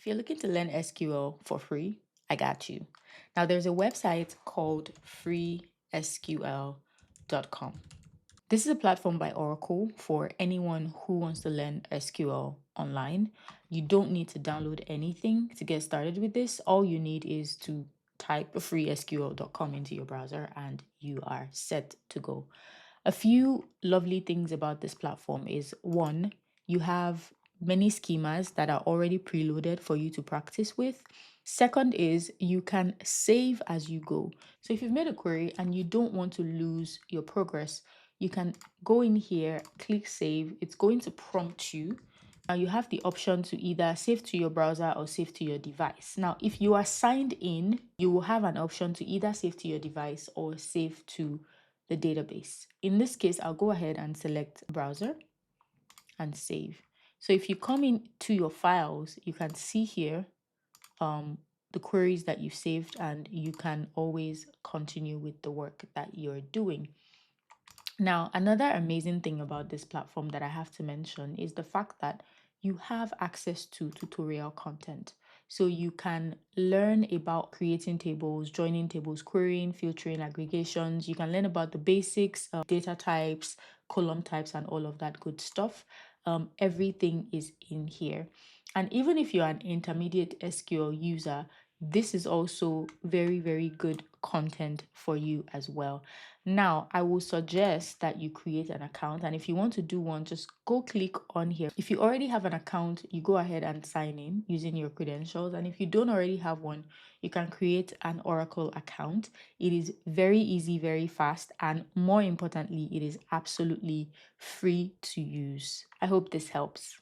you're looking to learn SQL for free, I got you. Now, there's a website called freesql.com. This is a platform by Oracle for anyone who wants to learn SQL online. You don't need to download anything to get started with this. All you need is to type freesql.com into your browser and you are set to go. A few lovely things about this platform is one, you have many schemas that are already preloaded for you to practice with. Second is you can save as you go. So if you've made a query and you don't want to lose your progress, you can go in here, click save. It's going to prompt you. Now you have the option to either save to your browser or save to your device. Now, if you are signed in, you will have an option to either save to your device or save to the database. In this case, I'll go ahead and select browser and save. So if you come into your files, you can see here the queries that you've saved, and you can always continue with the work that you're doing. Now, another amazing thing about this platform that I have to mention is the fact that you have access to tutorial content. So you can learn about creating tables, joining tables, querying, filtering, aggregations. You can learn about the basics, data types, column types, and all of that good stuff. Everything is in here. And even if you're an intermediate SQL user, this is also very, very good content for you as well. Now, I will suggest that you create an account, and if you want to do one, just go click on here. If you already have an account, you go ahead and sign in using your credentials. And if you don't already have one, you can create an Oracle account. It is very easy, very fast, and more importantly, it is absolutely free to use. I hope this helps.